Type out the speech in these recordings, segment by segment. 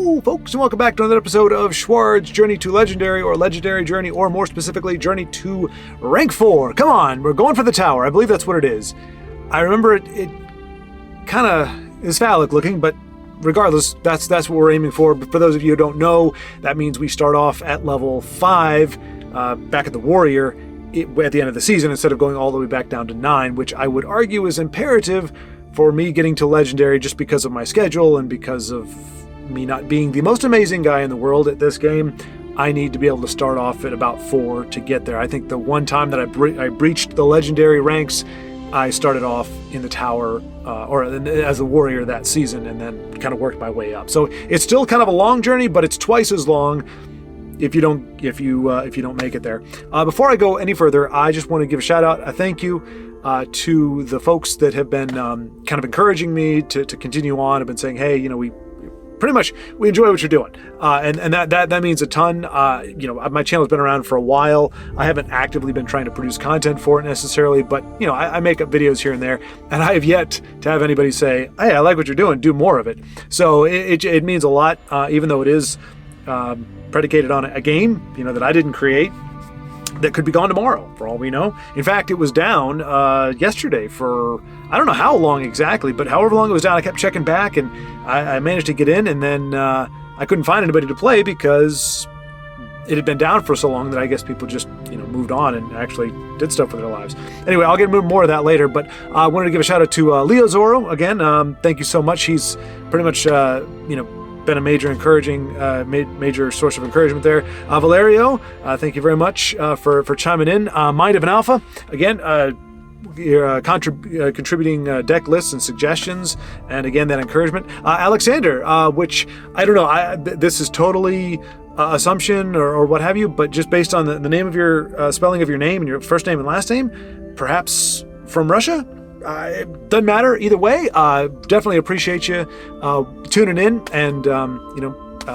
Hello, folks, and welcome back to another episode of Schwaaard's Journey to Legendary, or Legendary Journey, or more specifically, Journey to Rank 4. Come on, we're going for the tower. I believe that's what it is. I remember it kind of is phallic looking, but regardless, that's what we're aiming for. But for those of you who don't know, that means we start off at level 5, back at the Warrior, at the end of the season, instead of going all the way back down to 9, which I would argue is imperative for me getting to Legendary just because of my schedule and because of me not being the most amazing guy in the world at this game. I need to be able to start off at about 4 to get there. I think the one time that I breached the Legendary ranks, I started off in the tower or as a Warrior that season, and then kind of worked my way up. So it's still kind of a long journey, but it's twice as long if you don't make it there. Before I go any further, I just want to give a shout out, a thank you to the folks that have been kind of encouraging me to continue on. Have been saying, hey, we enjoy what you're doing, and that means a ton. My channel's been around for a while. I haven't actively been trying to produce content for it necessarily, but I make up videos here and there, and I have yet to have anybody say, hey, I like what you're doing, do more of it. So it means a lot, even though it is predicated on a game that I didn't create, that could be gone tomorrow, for all we know. In fact, it was down yesterday for, I don't know how long exactly, but however long it was down, I kept checking back, and I managed to get in, and then I couldn't find anybody to play because it had been down for so long that I guess people just moved on and actually did stuff with their lives. Anyway, I'll get more of that later, but I wanted to give a shout out to Leo Zoro again. Thank you so much. He's pretty much been a major source of encouragement there. Valerio, thank you very much for chiming in. Mind of an Alpha, again, you're contributing deck lists and suggestions, and again, that encouragement. Alexander, which I don't know, this is totally assumption or what have you, but just based on the name of your spelling of your name and your first name and last name, perhaps from Russia. It doesn't matter either way. Definitely appreciate you tuning in and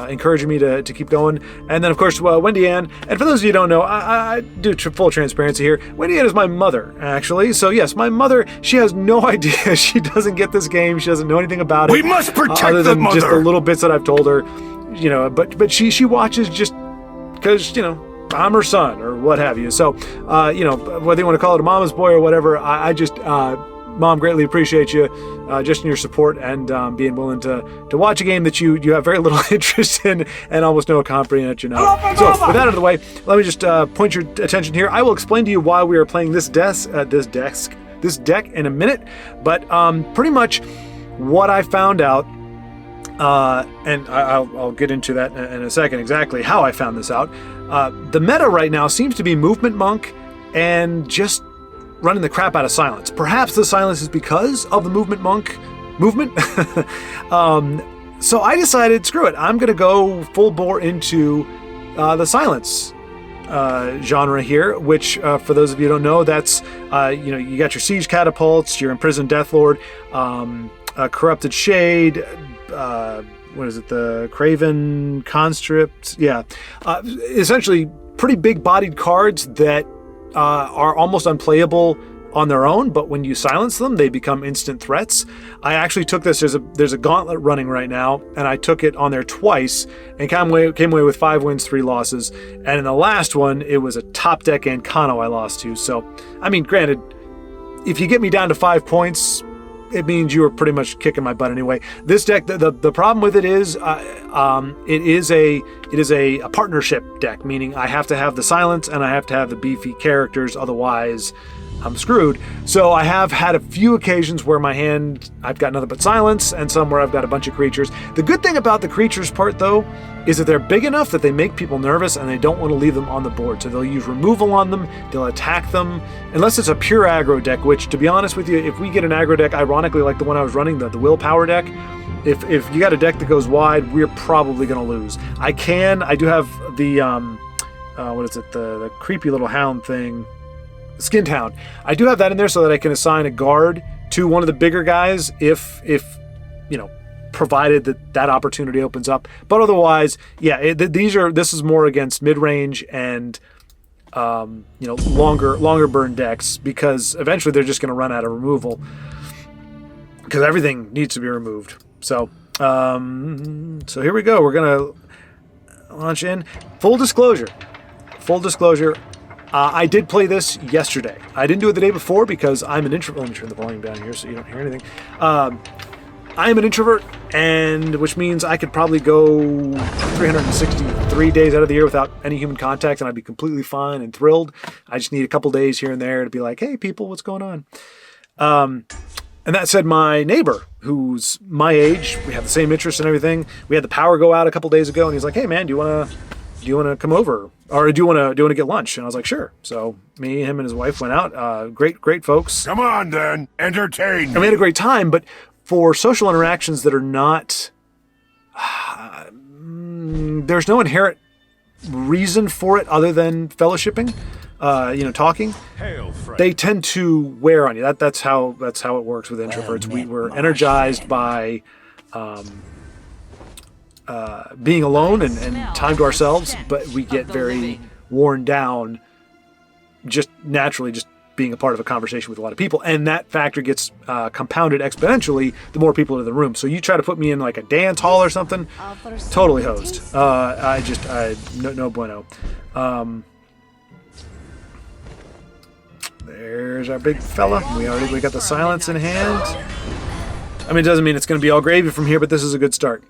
encouraging me to keep going. And then of course Wendy Ann. And for those of you who don't know, I do full transparency here. Wendy Ann is my mother, actually. So yes, my mother. She has no idea. She doesn't get this game. She doesn't know anything about it. We must protect other than the mother. Just the little bits that I've told her. But she watches just because I'm her son or what have you. So whether you want to call it a mama's boy or whatever, I just. Mom, greatly appreciate you just in your support and being willing to watch a game that you have very little interest in and almost no comprehension of. So with that out of the way, let me just point your attention here. I will explain to you why we are playing this deck in a minute, but pretty much what I found out, and I'll get into that in a second, exactly how I found this out. The meta right now seems to be Movement Monk and just running the crap out of Silence. Perhaps the Silence is because of the Movement Monk movement. So I decided, screw it, I'm going to go full bore into the Silence genre here, which for those of you who don't know, that's, you got your Siege Catapults, your Imprisoned Deathlord, Corrupted Shade, what is it, the Craven Conscript? Yeah. Essentially pretty big bodied cards that are almost unplayable on their own, but when you silence them, they become instant threats. I actually took this, there's a gauntlet running right now, and I took it on there twice, and came away with 5 wins, 3 losses, and in the last one, it was a top deck Ancano I lost to. So, I mean, granted, if you get me down to 5 points, it means you were pretty much kicking my butt anyway. This deck, the problem with it is it is a partnership deck, meaning I have to have the silence and I have to have the beefy characters, otherwise I'm screwed. So I have had a few occasions where my hand, I've got nothing but silence, and some where I've got a bunch of creatures. The good thing about the creatures part, though, is that they're big enough that they make people nervous and they don't want to leave them on the board. So they'll use removal on them, they'll attack them, unless it's a pure aggro deck, which, to be honest with you, if we get an aggro deck, ironically like the one I was running, the willpower deck, if you got a deck that goes wide, we're probably going to lose. I do have the, what is it, the creepy little hound thing, Skinned Hound. I do have that in there so that I can assign a guard to one of the bigger guys if provided that opportunity opens up. But otherwise, yeah, this is more against mid-range and longer burn decks, because eventually they're just going to run out of removal because everything needs to be removed. So So here we go. We're going to launch in. Full disclosure. I did play this yesterday. I didn't do it the day before because I'm an introvert. Let me turn the volume down here so you don't hear anything. I am an introvert, and which means I could probably go 363 days out of the year without any human contact, and I'd be completely fine and thrilled. I just need a couple days here and there to be like, hey, people, what's going on? And that said, my neighbor, who's my age, we have the same interests and everything. We had the power go out a couple days ago, and he's like, hey, man, do you want to come over? Or do you want to get lunch? And I was like, sure. So me, him, and his wife went out. Great folks. Come on, then. Entertain me. And we had a great time, but for social interactions that are not, there's no inherent reason for it other than fellowshipping, talking. They tend to wear on you. That's how it works with introverts. We're energized by being alone and time to ourselves, but we get very worn down just naturally just being a part of a conversation with a lot of people, and that factor gets compounded exponentially the more people are in the room. So you try to put me in like a dance hall or something, totally hosed. No bueno. There's our big fella. We got the silence in hand. I mean, it doesn't mean it's going to be all gravy from here, but this is a good start.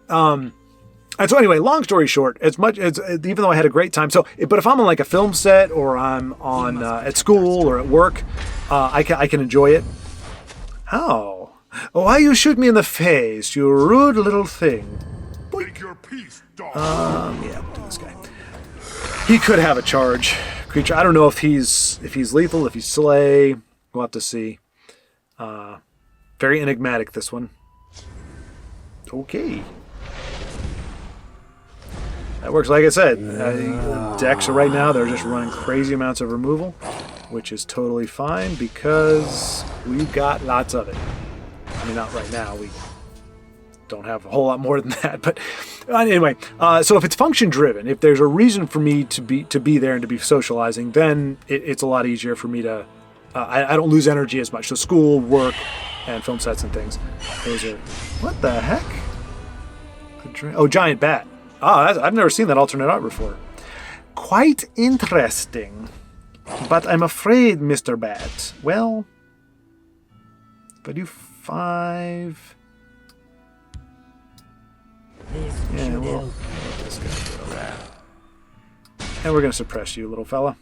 And so anyway, long story short, even though I had a great time. But if I'm on like a film set or I'm on at school or at work, I can enjoy it. Oh, why you shoot me in the face, you rude little thing? Take your piece, dog. Yeah, we'll do this guy. He could have a charge creature. I don't know if he's lethal, if he's slay. We'll have to see. Very enigmatic, this one. Okay. That works. Like I said, decks right now, they're just running crazy amounts of removal, which is totally fine because we've got lots of it. I mean, not right now. We don't have a whole lot more than that. But anyway, so if it's function driven, if there's a reason for me to be there and to be socializing, then it's a lot easier for me to. I don't lose energy as much. So school, work, and film sets and things. Those are. What the heck? Oh, giant bat. I've never seen that alternate art before. Quite interesting. But I'm afraid, Mr. Bat. Well, if I do 5... Yeah, we'll let this guy go. And we're going to suppress you, little fella.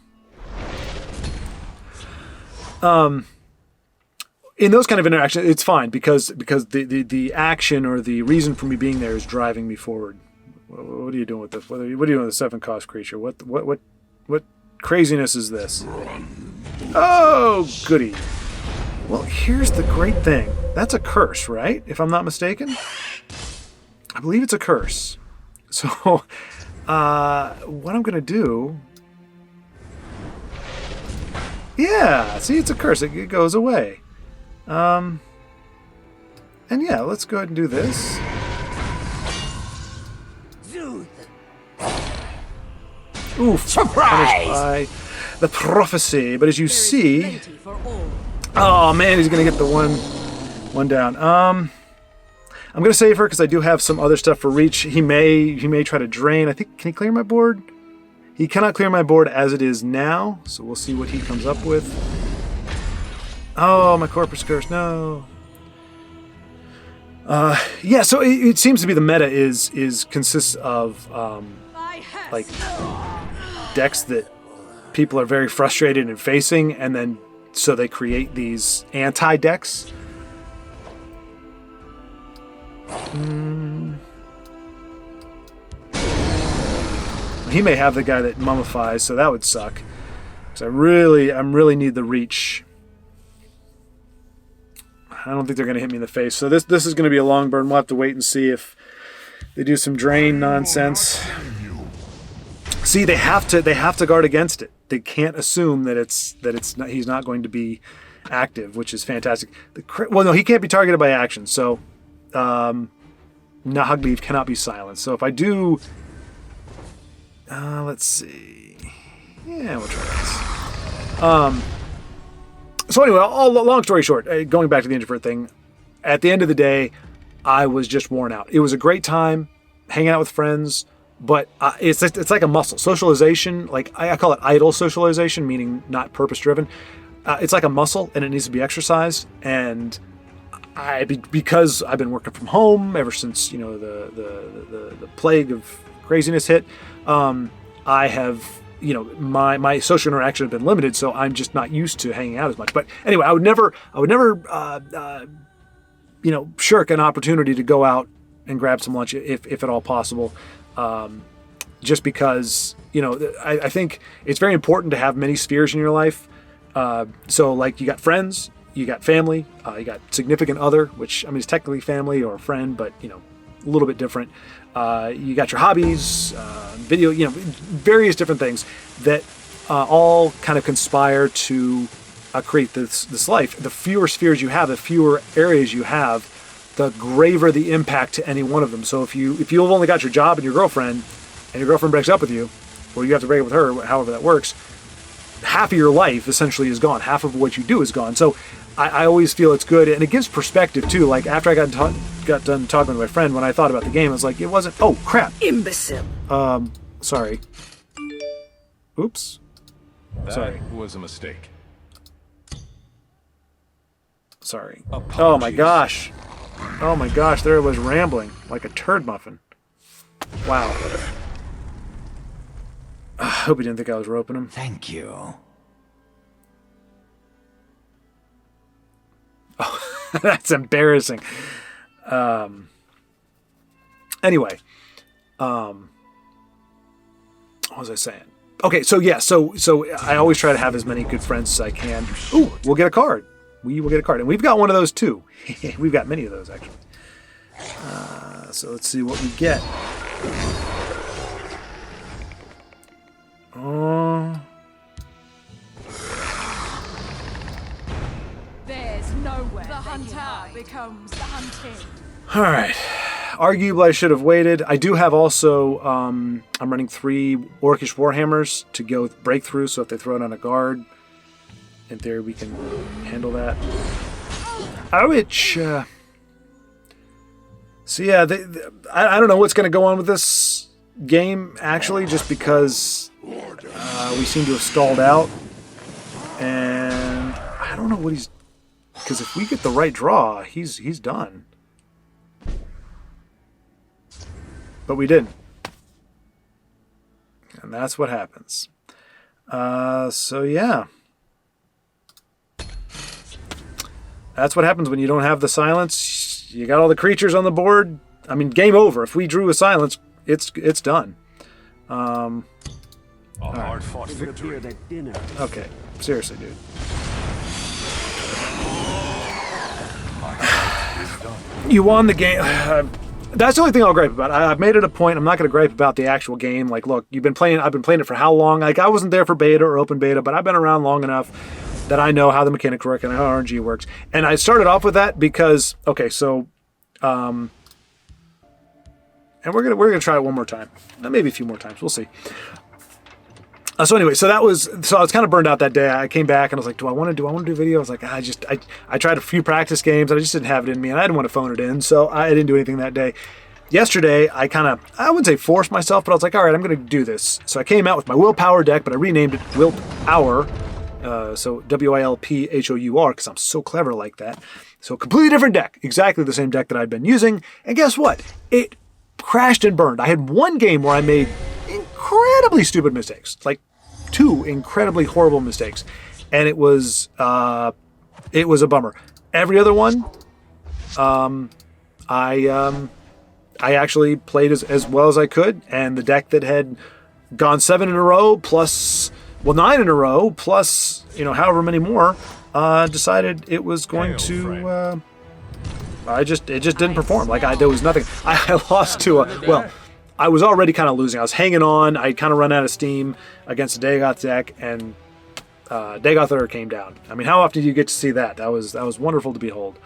In those kind of interactions, it's fine because the action or the reason for me being there is driving me forward. What are you doing with this? What are you doing with the 7-cost creature? What craziness is this? Oh, goody. Well, here's the great thing. That's a curse, right? If I'm not mistaken? I believe it's a curse. So, what I'm going to do... Yeah, see, it's a curse. It goes away. And yeah, let's go ahead and do this. Oof. Surprise! By the prophecy. But as you see... Oh, man, he's going to get the one down. I'm going to save her because I do have some other stuff for reach. He may try to drain. I think, can he clear my board? He cannot clear my board as it is now, so we'll see what he comes up with. Oh, my Corpus Curse, no. Yeah, so it seems to be the meta consists of like decks that people are very frustrated in facing, and then so they create these anti-decks. He may have the guy that mummifies, so that would suck. Because I really need the reach. I don't think they're going to hit me in the face. So this is going to be a long burn. We'll have to wait and see if they do some drain nonsense. See, they have to guard against it. They can't assume that he's not going to be active, which is fantastic. Well, no, he can't be targeted by action. So Nahagleave cannot be silenced. So if I do, let's see. Yeah, we'll try this. So anyway, long story short, going back to the introvert thing, at the end of the day, I was just worn out. It was a great time hanging out with friends, but it's like a muscle. Socialization, like I call it idle socialization, meaning not purpose-driven. It's like a muscle, and it needs to be exercised. And because I've been working from home ever since the plague of craziness hit, I have my social interaction has been limited, so I'm just not used to hanging out as much. But anyway, I would never shirk an opportunity to go out and grab some lunch if at all possible. Just because I think it's very important to have many spheres in your life. So like you got friends, you got family, you got significant other, which I mean is technically family or friend, but a little bit different. You got your hobbies, video, various different things that all kind of conspire to create this life. The fewer spheres you have, the fewer areas you have, the graver the impact to any one of them. So if you've only got your job and your girlfriend breaks up with you, or you have to break up with her, however that works, half of your life essentially is gone. Half of what you do is gone. So I always feel it's good, and it gives perspective too. Like after I got done talking to my friend, when I thought about the game, I was like, it wasn't. Oh crap! Imbecile. Sorry. Oops. That was a mistake. Sorry. Apologies. Oh my gosh. Oh my gosh, there it was rambling like a turd muffin. Wow. I hope he didn't think I was roping him. Thank you. Oh, that's embarrassing. Anyway. What was I saying? Okay, so yeah, so I always try to have as many good friends as I can. Ooh, we'll get a card. We will get a card. And we've got one of those too. We've got many of those actually. So let's see what we get. There's nowhere the hunter becomes the hunted. All right. Arguably, I should have waited. I do have also, I'm running 3 Orcish Warhammers to go with breakthrough, so if they throw it on a guard, in theory we can handle that. So yeah, I don't know what's going to go on with this game, actually, just because we seem to have stalled out. And I don't know what he's... Because if we get the right draw, he's done. But we didn't. And that's what happens. So yeah. That's what happens when you don't have the silence. You got all the creatures on the board. I mean, game over. If we drew a silence, it's done. A hard-fought victory. Okay. Seriously, dude. You won the game. That's the only thing I'll gripe about. I've made it a point. I'm not going to gripe about the actual game. Like, look, I've been playing it for how long? Like, I wasn't there for beta or open beta, but I've been around long enough that I know how the mechanics work and how RNG works. And I started off with that because, okay, so, and we're gonna try it one more time, maybe a few more times. We'll see. So anyway, so I was kind of burned out that day. I came back and I was like, do I want to do video? I was like, I tried a few practice games and I just didn't have it in me and I didn't want to phone it in. So I didn't do anything that day. Yesterday, I wouldn't say forced myself, but I was like, all right, I'm going to do this. So I came out with my Willpower deck, but I renamed it Willpower. So WILPHOUR, because I'm so clever like that. So completely different deck, exactly the same deck that I'd been using. And guess what? It crashed and burned. I had one game where I made incredibly stupid mistakes, like 2 incredibly horrible mistakes, and it was a bummer. Every other one, I actually played as well as I could, and the deck that had gone 7 in a row plus 9 in a row plus however many more decided it was going to. It just didn't perform. Like there was nothing. I lost to I was already kind of losing. I was hanging on. I kind of run out of steam against a Dagoth deck, and Dagoth came down. I mean, how often do you get to see that? That was wonderful to behold.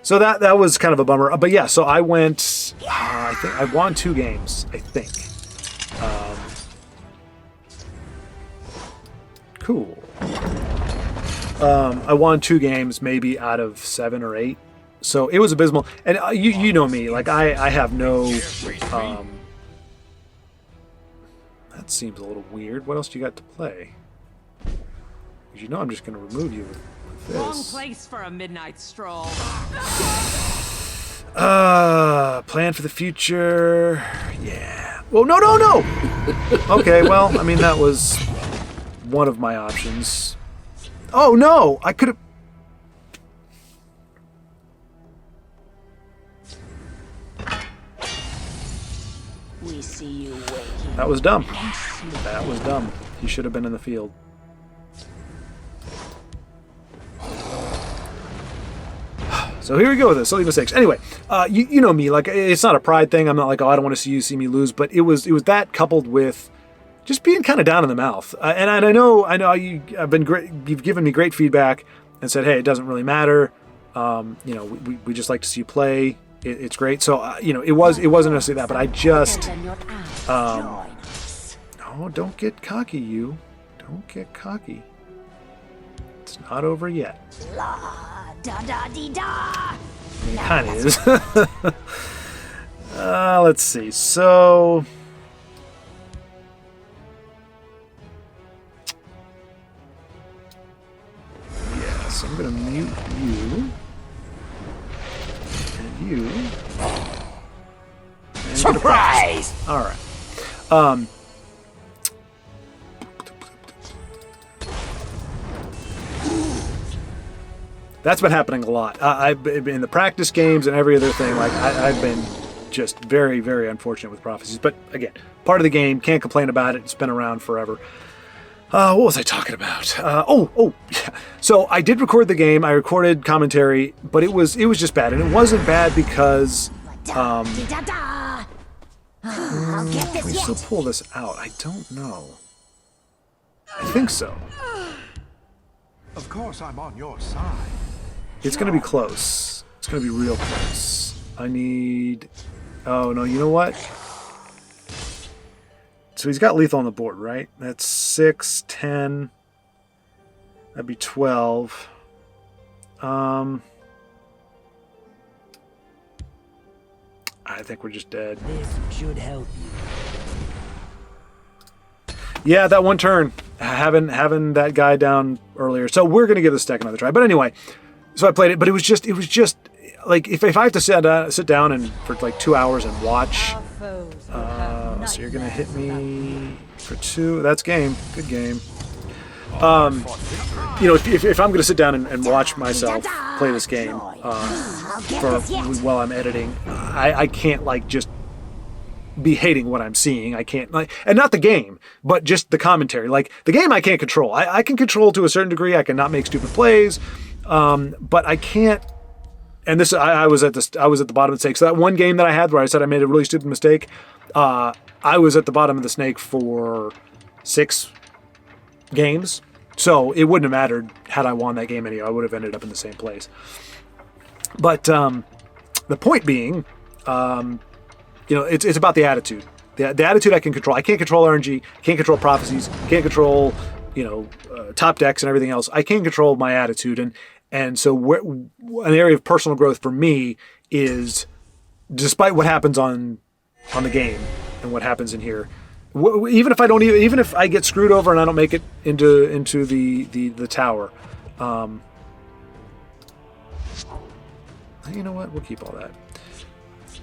So that was kind of a bummer. But yeah, so I went. I think I won 2 games. I think. Cool. I won 2 games, maybe out of 7 or 8. So it was abysmal. And you know me, like I have no. That seems a little weird. What else do you got to play? Because you know I'm just going to remove you with this. Wrong place for a midnight stroll. Plan for the future. Yeah. Well, no. Okay, well, I mean, that was one of my options. Oh, no! I could have... We see you waking. That was dumb. That was dumb. He should have been in the field. So here we go with this silly mistakes. Anyway, you know me, like it's not a pride thing. I'm not like, oh, I don't want to see you see me lose, but it was that coupled with just being kind of down in the mouth. And I know I've been great. You've given me great feedback and said, hey, it doesn't really matter. You know, we just like to see you play. It's great. So you know, it wasn't necessarily that, but I just no, don't get cocky, you. Don't get cocky. It's not over yet. La da da dee da. It kind of is. Let's see. So, yeah. So I'm gonna mute you and you. And Surprise! All right. That's been happening a lot. I've been in the practice games and every other thing. Like I've been just very, very unfortunate with prophecies. But again, part of the game. Can't complain about it. It's been around forever. What was I talking about? Yeah. So I did record the game. I recorded commentary, but it was just bad, and it wasn't bad because. I'll get Can this we yet. still pull this out? I don't know. I think so. Of course, I'm on your side. It's going to be close. It's going to be real close. I need... Oh, no, you know what? So he's got lethal on the board, right? That's 6, 10. That'd be 12. I think we're just dead. This should help you. Yeah, that one turn. Having that guy down earlier. So we're going to give this deck another try. But anyway, so I played it, but it was just like if I have to sit down and for like 2 hours and watch. So you're going to hit me for 2. That's game. Good game. You know, if I'm going to sit down and watch myself play this game while I'm editing, I can't like just be hating what I'm seeing. I can't like, and not the game, but just the commentary. Like the game, I can't control. I can control to a certain degree. I can not make stupid plays, but I can't. And this, I was at the bottom of the snake. So that one game that I had where I said I made a really stupid mistake, I was at the bottom of the snake for 6 games. So it wouldn't have mattered had I won that game anyway. I would have ended up in the same place. But the point being, you know, it's about the attitude. The attitude I can control. I can't control RNG. Can't control prophecies. Can't control, you know, top decks and everything else. I can control my attitude, and so an area of personal growth for me is, despite what happens on the game and what happens in here, even if I get screwed over and I don't make it into the tower, you know what? We'll keep all that.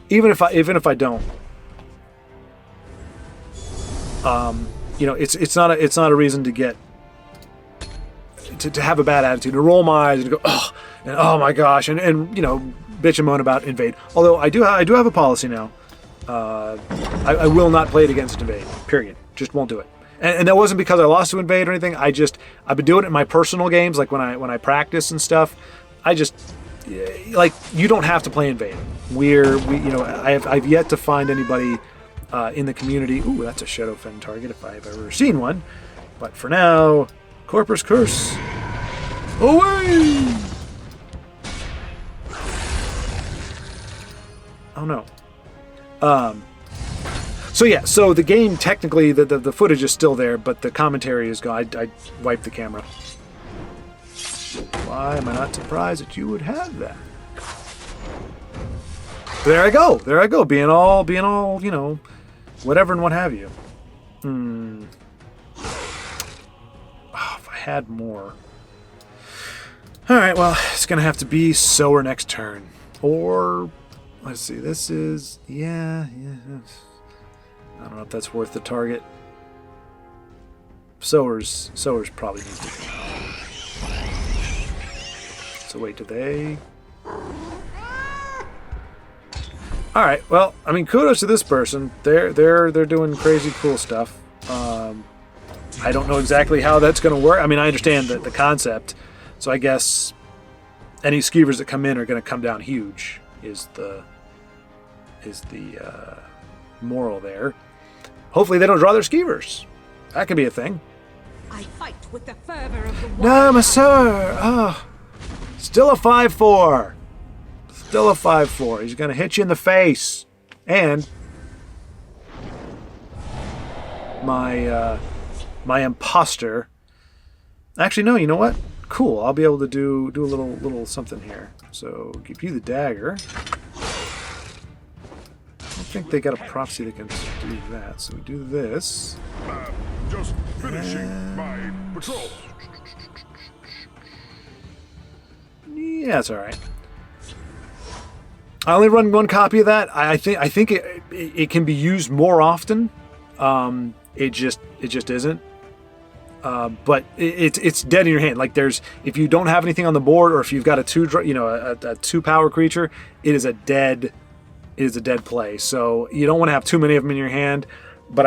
Even if I don't, you know, it's not a reason to get to have a bad attitude, to roll my eyes and go, oh my gosh, and you know, bitch and moan about invade. Although I do have a policy now. I will not play it against invade. Period. Just won't do it. And that wasn't because I lost to invade or anything. I've been doing it in my personal games, like when I practice and stuff. Like, you don't have to play invade. You know, I've yet to find anybody in the community. Ooh, that's a Shadowfen target if I've ever seen one. But for now, Corpus Curse, away! Oh no. So yeah, so the game technically, the footage is still there, but the commentary is gone. I wiped the camera. Why am I not surprised that you would have that? There I go. There I go. Being all, you know, whatever and what have you. Oh, if I had more. All right, well, it's going to have to be sower next turn. Or, let's see, this is, yeah. I don't know if that's worth the target. Sowers probably need to be. So wait, do they? All right. Well, I mean, kudos to this person. They're doing crazy cool stuff. I don't know exactly how that's going to work. I mean, I understand the concept. So I guess any skeevers that come in are going to come down huge. Is the moral there? Hopefully they don't draw their skeevers. That could be a thing. I fight with the fervor of the No, monsieur. Oh, still a 5/4. Still a 5/4. He's going to hit you in the face. And my imposter. Actually, no. You know what? Cool. I'll be able to do a little something here. So give you the dagger. I don't think they got a prophecy that can do that. So we do this. Just finishing my patrol. Yeah, it's all right. I only run one copy of that. I think it can be used more often. It just isn't. But it's dead in your hand. Like if you don't have anything on the board, or if you've got a 2 power creature, it is a dead play. So you don't want to have too many of them in your hand. But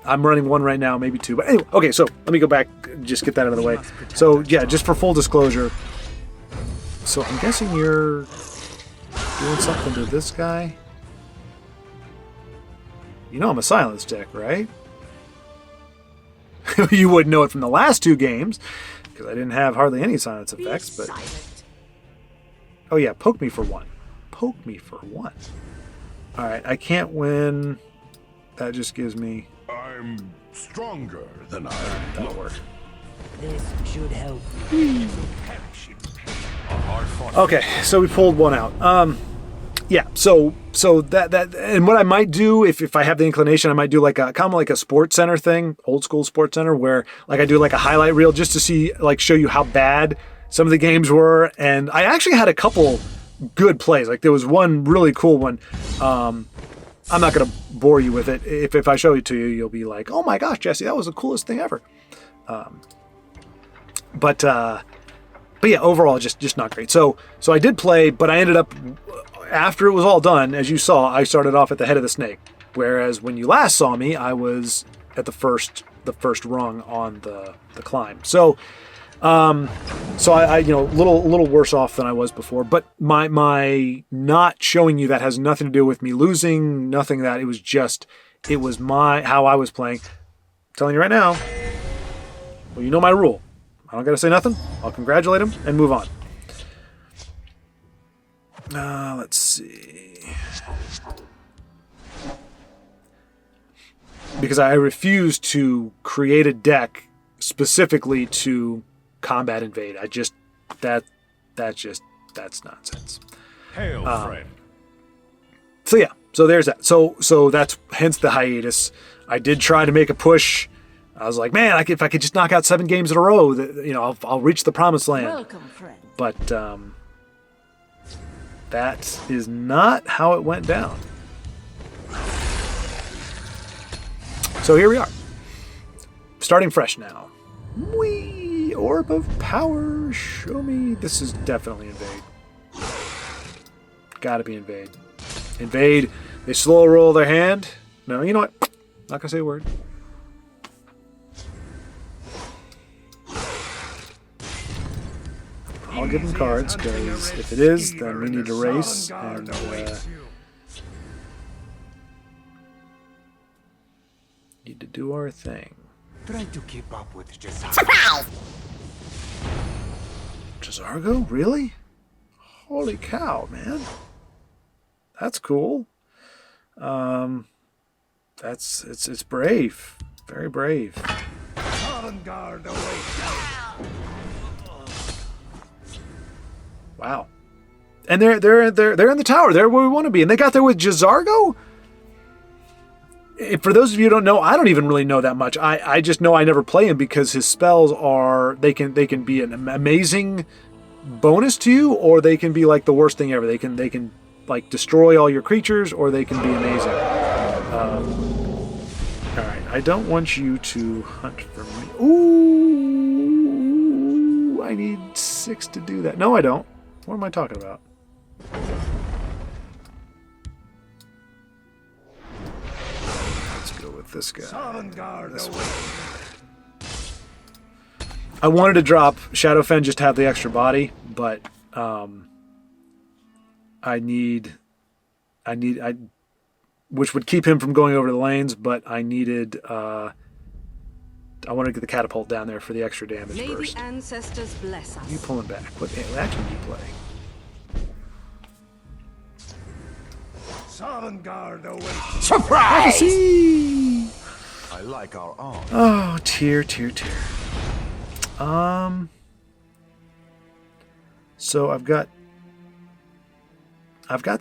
I'm running one right now, maybe 2. But anyway, okay. So let me go back, just get that out of the way. So yeah, just for full disclosure. So I'm guessing you're doing something to this guy. You know I'm a silence deck, right? You wouldn't know it from the last 2 games, because I didn't have hardly any silence effects, but... Oh yeah, poke me for 1. Poke me for 1. Alright, I can't win. That just gives me... I'm stronger than I That'll work. This should help. Okay, so we pulled 1 out. Yeah, so that and what I might do if I have the inclination, I might do like a kind of like a Sports Center thing, old school Sports Center, where like I do like a highlight reel just to see, like, show you how bad some of the games were. And I actually had a couple good plays. Like there was one really cool one. I'm not gonna bore you with it. If I show it to you, you'll be like, oh my gosh, Jesse, that was the coolest thing ever. But yeah, overall, just not great. So I did play, but I ended up, after it was all done, as you saw, I started off at the head of the snake. Whereas when you last saw me, I was at the first rung on the climb. So I little worse off than I was before. But my not showing you that has nothing to do with me losing, nothing that. It was how I was playing. I'm telling you right now. Well, you know my rule. I don't gotta say nothing. I'll congratulate him and move on. Let's see. Because I refuse to create a deck specifically to combat invade. That's nonsense. Hail, friend. So yeah, so there's that. So that's hence the hiatus. I did try to make a push. I was like, man, if I could just knock out 7 games in a row, I'll reach the promised land. Welcome, friend. But that is not how it went down. So here we are, starting fresh now. Whee! Orb of Power, show me. This is definitely invade. Gotta be invade. Invade. They slow roll their hand. No, you know what? Not gonna say a word. I'll give them cards, because if it is, then we need to race and need to do our thing. Try to keep up with Jazargo. Jazargo? Really? Holy cow, man. That's cool. It's brave. Very brave. Avant-garde awaits. Wow. And they're in the tower. They're where we want to be. And they got there with Jazargo? For those of you who don't know, I don't even really know that much. I just know I never play him because his spells are they can be an amazing bonus to you, or they can be like the worst thing ever. They can like destroy all your creatures, or they can be amazing. All right, I don't want you to hunt for me. Ooh, I need 6 to do that. No, I don't. What am I talking about? Let's go with this guy. This one. I wanted to drop Shadowfen just to have the extra body, but I which would keep him from going over the lanes, but I needed I wanted to get the catapult down there for the extra damage May burst. the ancestors bless us. You pulling back? What action do you play? Sovngarde awaits. Surprise! I like our arms. Oh, tear. So I've got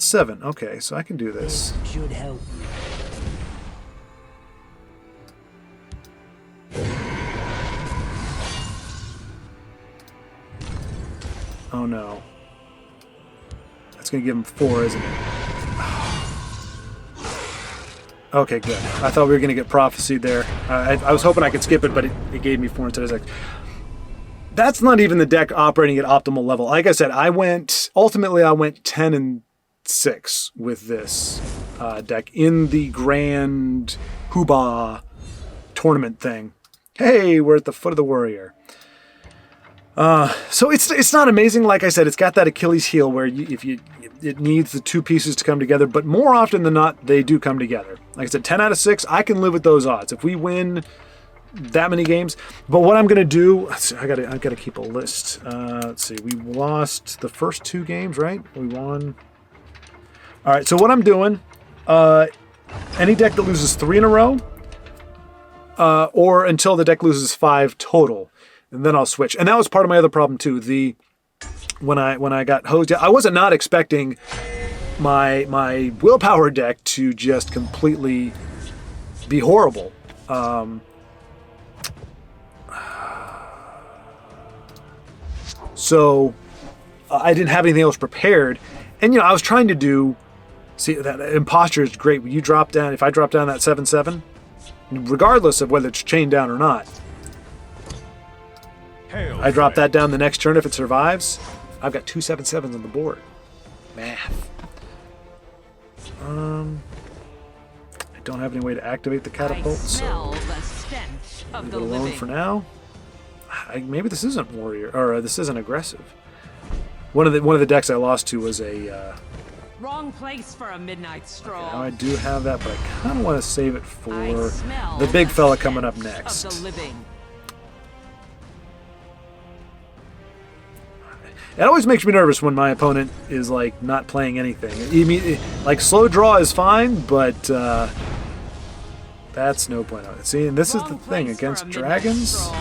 7. Okay, so I can do this. Should help. Oh no. That's gonna give him 4, isn't it? Okay, good. I thought we were gonna get prophesied there. I was hoping I could skip it, but it gave me 4 instead of 6. That's not even the deck operating at optimal level. Like I said, ultimately I went 10 and 6 with this deck in the grand Huba tournament thing. Hey, we're at the foot of the warrior. So it's not amazing. Like I said, it's got that Achilles heel where it needs the 2 pieces to come together, but more often than not, they do come together. Like I said, 10 out of 6, I can live with those odds. If we win that many games, but what I'm gonna do, I gotta keep a list. Let's see, we lost the first 2 games, right? We won. All right, so what I'm doing, any deck that loses 3 in a row, or until the deck loses 5 total, and then I'll switch. And that was part of my other problem too. When I got hosed, I wasn't not expecting my willpower deck to just completely be horrible. So I didn't have anything else prepared, and I was trying to do. See, that imposture is great. When you drop down, if I drop down that 7/7, regardless of whether it's chained down or not, I drop that down the next turn if it survives. I've got 2 7/7s on the board. Math. I don't have any way to activate the catapult, smell so the stench of leave the it alone living. for now. Maybe this isn't warrior, or this isn't aggressive. One of the decks I lost to was a. Wrong place for a midnight stroll. Now I do have that, but I kind of want to save it for I smell the big fella stench coming up of next. the living. It always makes me nervous when my opponent is like not playing anything. Like slow draw is fine, but that's no point. See, and this is the Wrong thing place for against a midnight dragons. stroll.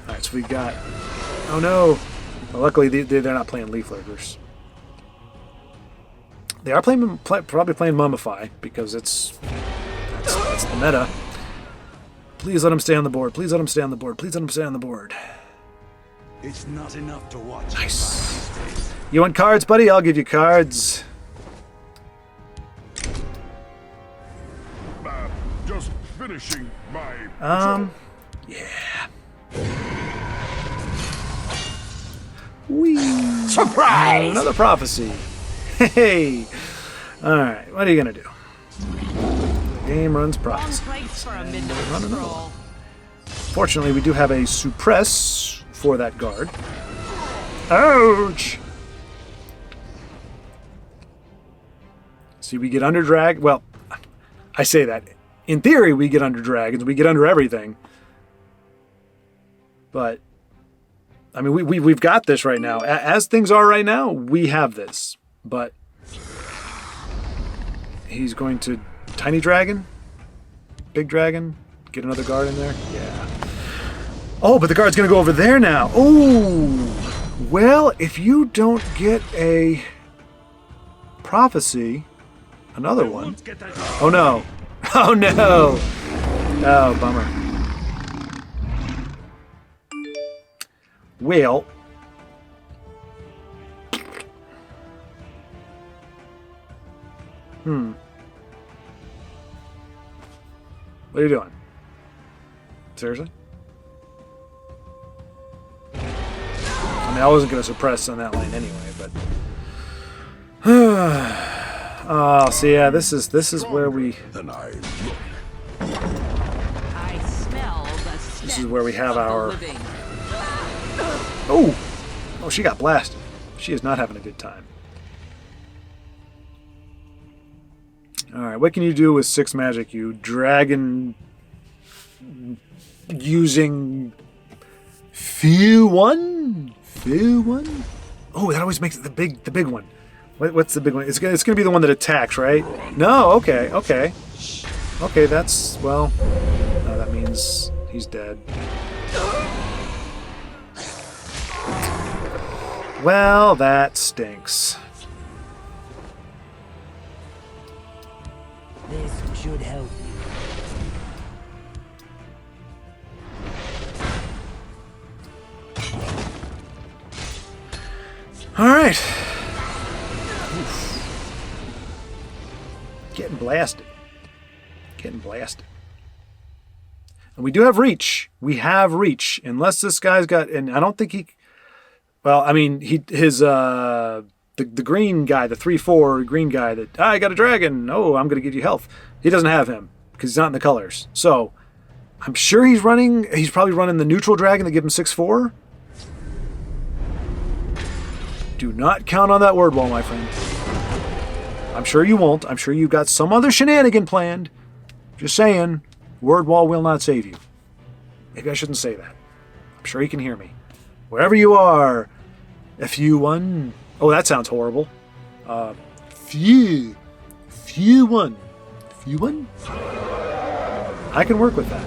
All right, so we got. Oh no! Well, luckily they're not playing Leaf Lurkers. They are probably playing Mummify because that's the meta. Please let him stay on the board. Please let him stay on the board. Please let him stay on the board. It's not enough to watch. Nice. You want cards, buddy? I'll give you cards. Just finishing my. Yeah. Whee! Surprise! Another prophecy. Hey. All right. What are you gonna do? The game runs Wrong prophecy. place for a midnight Run another stroll. Fortunately, we do have a suppress for that guard. Ouch! See, we get under drag. Well, I say that. In theory, we get under dragons. We get under everything. But, I mean, we've got this right now. As things are right now, we have this. But he's going to tiny dragon, big dragon, get another guard in there. Yeah. Oh, but the guard's gonna go over there now. Ooh. Well, if you don't get a prophecy, another one. Oh no. Oh no. Oh, bummer. Well. What are you doing? Seriously? I mean, I wasn't going to suppress on that lane anyway, but... Oh, so yeah, this is where we... Then I I smell the stench This is where we have of the our... living. Oh! Oh, she got blasted. She is not having a good time. Alright, what can you do with 6 magic, you dragon... using... Few one? Oh, that always makes it the big one. What's the big one? It's gonna be the one that attacks, right? No, okay. Okay, that's, well... No, that means he's dead. Well, that stinks. This should help you. All right. Getting blasted. And we do have reach. Unless this guy's got, and I don't think he. Well, I mean, the green guy, the 3/4 green guy that I got a dragon. Oh, I'm gonna give you health. He doesn't have him because he's not in the colors. So I'm sure he's probably running the neutral dragon that give him 6/4. Do not count on that word wall, my friend. I'm sure you won't. I'm sure you've got some other shenanigan planned. Just saying, word wall will not save you. Maybe I shouldn't say that. I'm sure he can hear me. Wherever you are, FU1. Oh, that sounds horrible. Few one. I can work with that.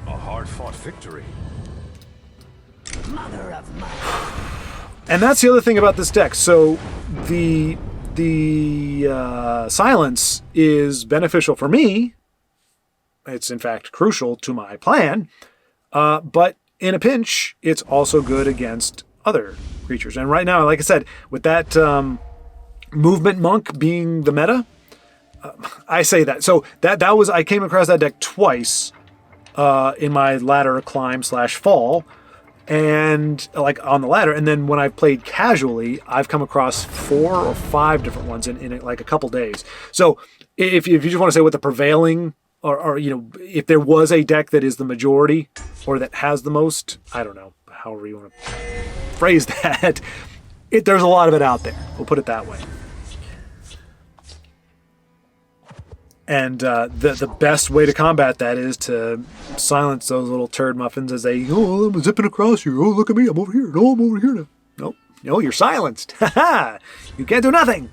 A hard-fought victory. Mother of my... And that's the other thing about this deck. So the silence is beneficial for me. It's in fact crucial to my plan. But in a pinch, it's also good against other creatures. And right now, like I said, with that movement monk being the meta, I say that. So that was, I came across that deck twice in my ladder climb / fall. And like on the ladder, and then when I've played casually, I've come across 4 or 5 different ones in like a couple days. So if you just want to say what the prevailing, or you know, if there was a deck that is the majority or that has the most, I don't know, however you want to phrase that, there's a lot of it out there. We'll put it that way. And the best way to combat that is to silence those little turd muffins as they, oh, I'm zipping across here. Oh, look at me. I'm over here. No, I'm over here now. Nope. No, you're silenced. Ha-ha. You can't do nothing.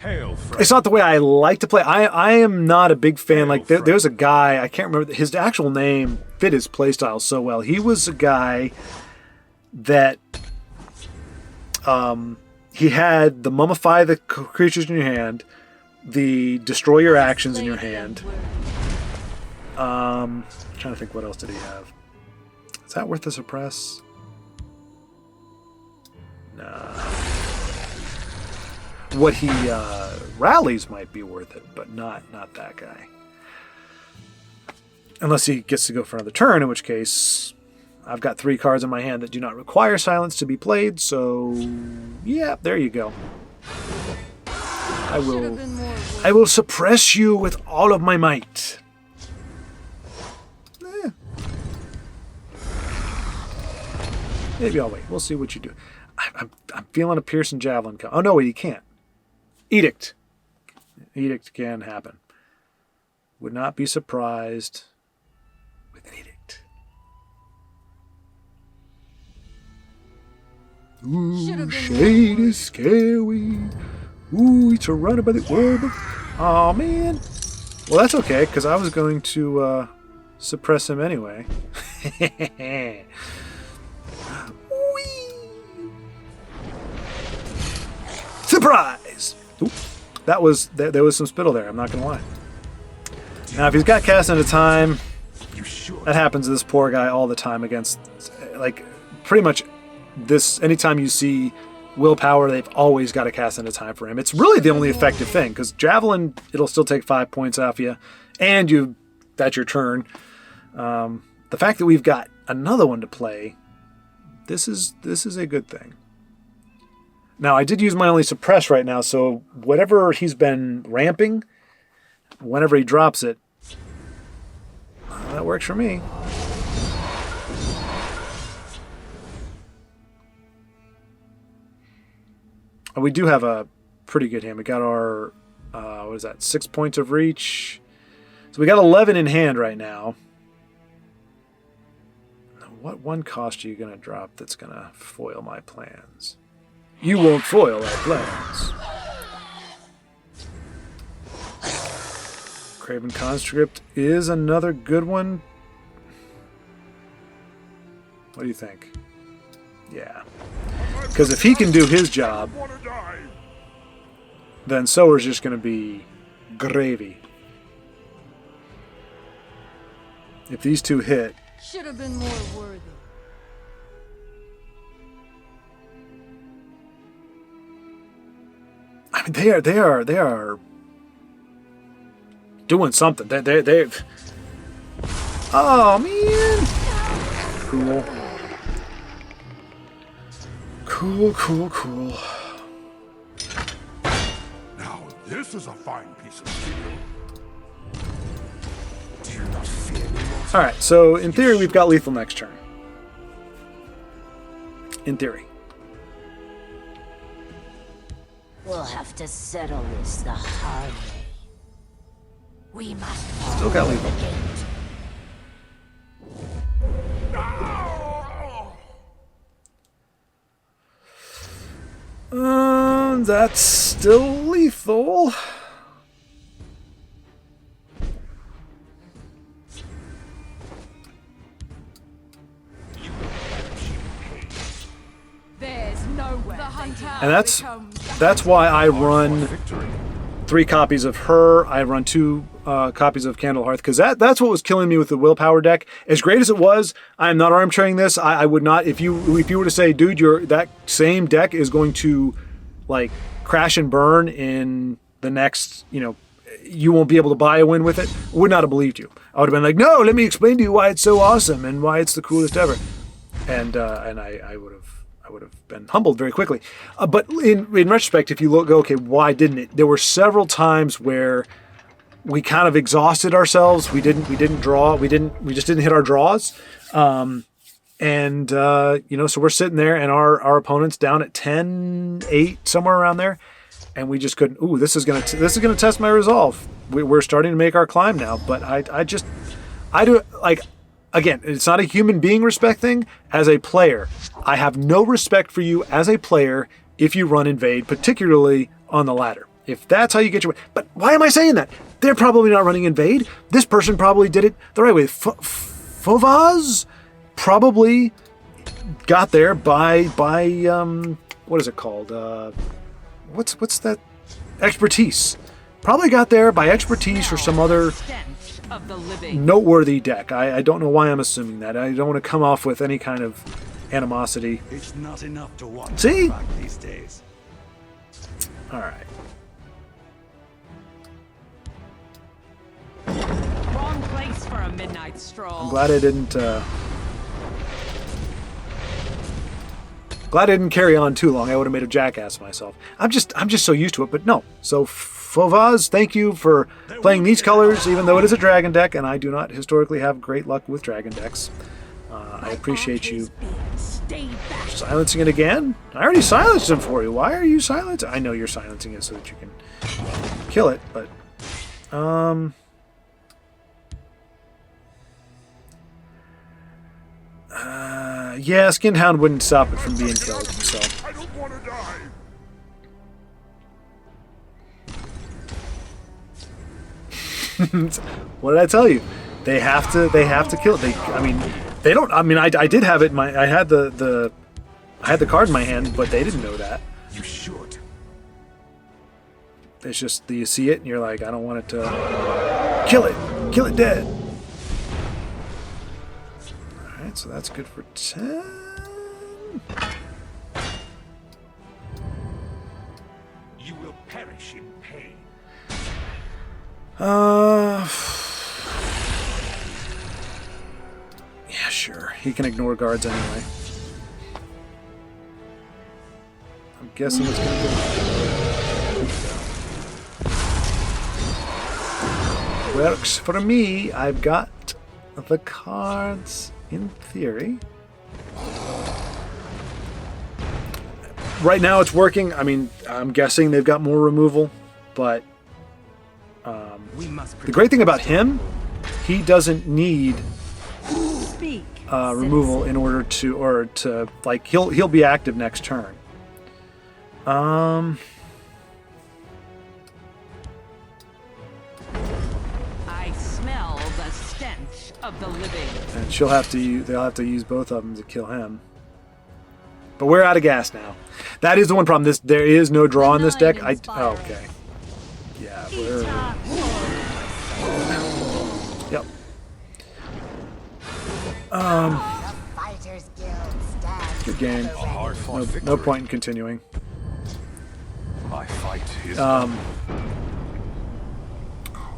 Hail, friend. It's not the way I like to play. I am not a big fan. Like there's a guy, I can't remember, his actual name fit his playstyle so well. He was a guy that he had the mummify the creatures in your hand, the destroy your actions in your hand. Trying to think, what else did he have? Is that worth the suppress? Nah. What he rallies might be worth it, but not that guy. Unless he gets to go for another turn, in which case I've got 3 cards in my hand that do not require silence to be played, so yeah, there you go. I will suppress you with all of my might. Maybe I'll wait. We'll see what you do. I'm feeling a Pearson Javelin come. Oh no, wait, he can't. Edict. Edict can happen. Would not be surprised with an edict. Ooh, shade is scary. Ooh, it's surrounded by the orb of Oh, man. Well, that's okay, because I was going to suppress him anyway. Whee! Surprise! Oop. That was there was some spittle there, I'm not going to lie. Now, if he's got cast into time, that happens to this poor guy all the time against, like, pretty much this, anytime you see willpower, they've always got to cast into time for him. It's really the only effective thing, because Javelin, it'll still take 5 points off you, and that's your turn. The fact that we've got another one to play, this is a good thing. Now, I did use my only suppress right now, so whatever he's been ramping, whenever he drops it, that works for me. And we do have a pretty good hand. We got our, what is that, 6 points of reach. So we got 11 in hand right now. What one cost are you going to drop that's going to foil my plans? You won't foil our plans. Craven Conscript is another good one. What do you think? Yeah. Because if he can do his job, then Sower's just going to be gravy. If these two hit... Should have been more worthy. I mean, they are doing something. They've... Oh, man! Cool. Cool. Now, this is a fine piece of steel. Do you not fear me? Alright, so in theory, we've got lethal next turn. In theory. We'll have to settle this the hard way. We must Still got lethal. the gate. That's still lethal. There's nowhere. The hunter And that's becomes why I run Victory. 3 copies of her. I run 2 copies of Candle Hearth, because that's what was killing me with the willpower deck. As great as it was, I am not armchairing this. I would not, if you were to say, dude, that same deck is going to like crash and burn in the next, you won't be able to buy a win with it, would not have believed you. I would have been like, no, let me explain to you why it's so awesome and why it's the coolest ever. And I would have been humbled very quickly. But in retrospect, if you go, okay, why didn't it? There were several times where we kind of exhausted ourselves. We didn't draw. We just didn't hit our draws. So we're sitting there, and our opponent's down at 10-8, somewhere around there, and we just couldn't. Ooh, this is gonna test my resolve. We're starting to make our climb now, but I do like. Again, it's not a human being respect thing. As a player, I have no respect for you as a player if you run invade, particularly on the ladder. If that's how you get your... But why am I saying that? They're probably not running invade. This person probably did it the right way. Fovaz probably got there by what is it called? What's that? Expertise. Probably got there by expertise or some other Of the living. noteworthy deck. I don't know why I'm assuming that. I don't want to come off with any kind of animosity. It's not enough to want See? back these days. All right. Wrong place for a midnight stroll. I'm glad I didn't. Glad I didn't carry on too long. I would have made a jackass of myself. I'm just so used to it. But no. So Fovaz, thank you for playing these colors, even though it is a dragon deck, and I do not historically have great luck with dragon decks. I appreciate you Stay back. silencing it again. I already silenced him for you. Why are you silencing? I know you're silencing it so that you can kill it, but yeah, Skin Hound wouldn't stop it from being killed. So I don't want to die. What did I tell you? They have to kill it. They don't. I mean, I did have it. I had the card in my hand, but they didn't know that. You should. It's just you see it and you're like, I don't want it to kill it dead. All right, so that's good for 10. You will perish in pain. Yeah, sure. He can ignore guards anyway. I'm guessing it's gonna be. Works for me. I've got the cards in theory. Right now it's working. I mean, I'm guessing they've got more removal, but the great thing about him, he doesn't need removal in order to like he'll be active next turn. I smell the stench of the living. And they'll have to use both of them to kill him. But we're out of gas now. That is the one problem. There is no draw in this deck. Okay. Yeah, yep. Good game. No point in continuing. My fight is What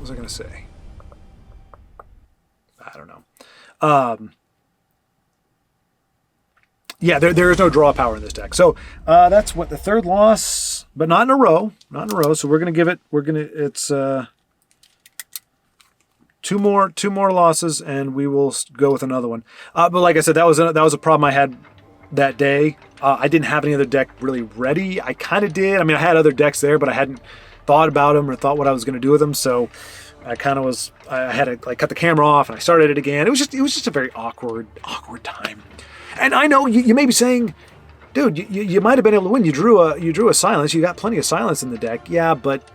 was I gonna say? I don't know. Yeah, there is no draw power in this deck. So that's what the third loss, but not in a row. Not in a row. So we're gonna give it. It's two more losses, and we will go with another one. But like I said, that was a problem I had that day. I didn't have any other deck really ready. I kind of did. I mean, I had other decks there, but I hadn't thought about them or thought what I was going to do with them. So I kind of was. I had to like cut the camera off, and I started it again. It was just a very awkward time. And I know you may be saying, dude, you might have been able to win. You drew a silence. You got plenty of silence in the deck. Yeah, but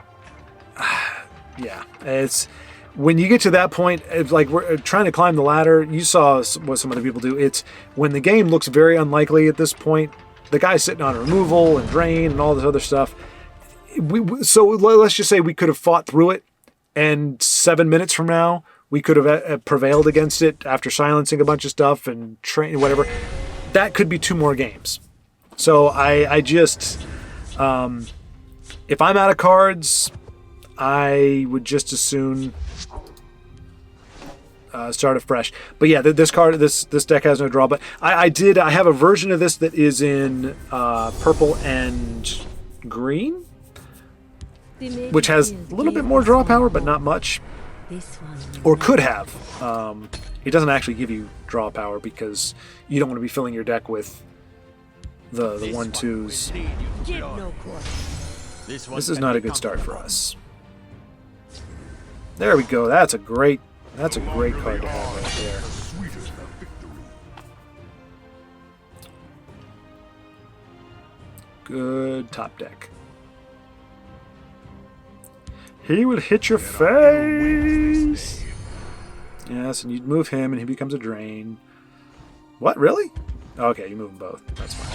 yeah, it's when you get to that point, it's like we're trying to climb the ladder. You saw what some other people do. It's when the game looks very unlikely at this point. The guy's sitting on removal and drain and all this other stuff. So let's just say we could have fought through it, and 7 minutes from now, we could have prevailed against it after silencing a bunch of stuff and train whatever. That could be 2 more games. So I just, if I'm out of cards, I would just as soon start afresh. But yeah, this deck has no draw. But I have a version of this that is in purple and green, which has a little bit more draw power, but not much. Or could have. It doesn't actually give you draw power because you don't want to be filling your deck with the 1/2s. This is not a good start for us. There we go. That's a great card to have right there. Good top deck. He would hit your face. Yes, and you'd move him, and he becomes a drain. What, really? Okay, you move them both. That's fine.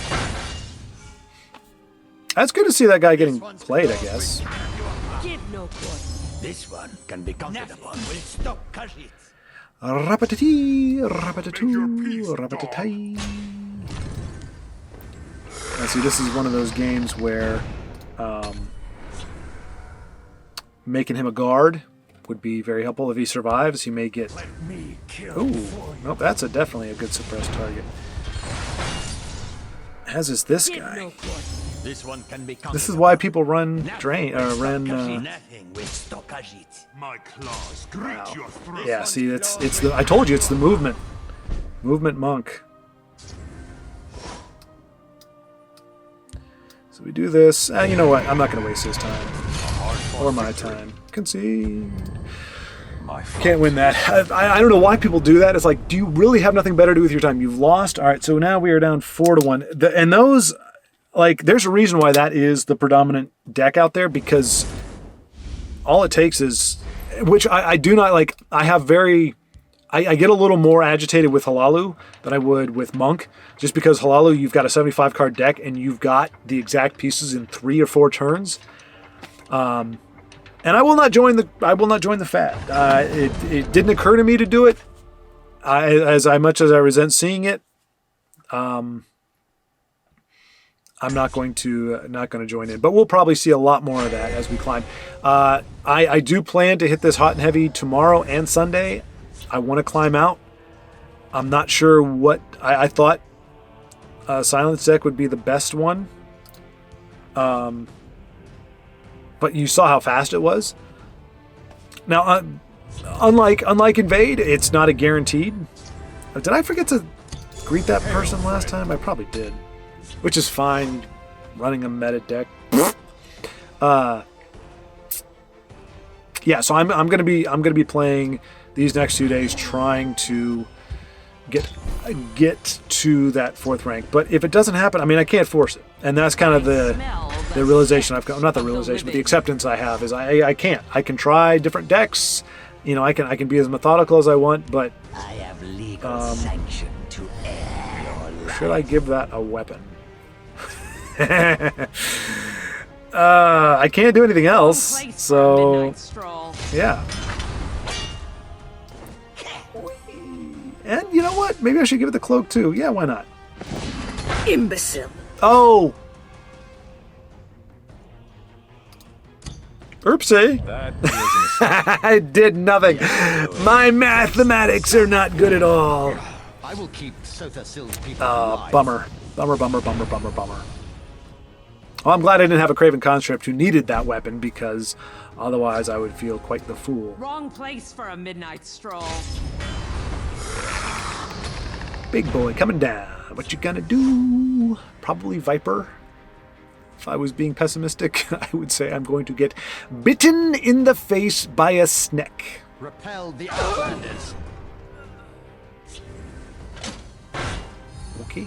That's good to see that guy getting played, I guess. This one can be counted upon. Will stop Khajiit. Rapatatee, rapatatoo, rapatatee. Now, see, this is one of those games where making him a guard would be very helpful. If he survives, he may get... Ooh, nope, that's definitely a good suppressed target. As is this guy. This one can be This is why people run drain nothing will stop Khajiit. my claws. Greet your throat. Yeah, see, it's the I told you it's the movement monk. So we do this. You know what? I'm not going to waste his time or my time. Concede. Can't win that. I don't know why people do that. It's like, do you really have nothing better to do with your time? You've lost. All right, so now we are down 4-1. And those, like, there's a reason why that is the predominant deck out there, because all it takes is which I do not like. I have I get a little more agitated with Halalu than I would with Monk, just because Halalu, you've got a 75 card deck and you've got the exact pieces in 3 or 4 turns. And I will not join the fad. It didn't occur to me to do it. As much as I resent seeing it, I'm not going to join in. But we'll probably see a lot more of that as we climb. I do plan to hit this hot and heavy tomorrow and Sunday. I want to climb out. I'm not sure what I thought. Silence deck would be the best one. But you saw how fast it was. Now, unlike Invade, it's not a guaranteed. Did I forget to greet that person last time? I probably did, which is fine. Running a meta deck. Yeah, so I'm gonna be playing these next 2 days, trying to get to that 4th rank. But if it doesn't happen, I mean, I can't force it, and that's kind of the realization I've got. Not the realization, but the acceptance I have is I can't. I can try different decks. You know, I can be as methodical as I want, but I have legal sanction to end your life. should I give that a weapon? I can't do anything else, so yeah. And you know what? Maybe I should give it the cloak too. Yeah, why not? Imbecile. Oh! Oopsie. I did nothing. My mathematics are not good at all. I will keep Sothasill's people Bummer. Bummer. Well, I'm glad I didn't have a Craven Conscript who needed that weapon, because otherwise I would feel quite the fool. Wrong place for a midnight stroll. Big boy coming down. What you gonna do? Probably Viper. If I was being pessimistic, I would say I'm going to get bitten in the face by a snake. repel the Outlanders. Okay.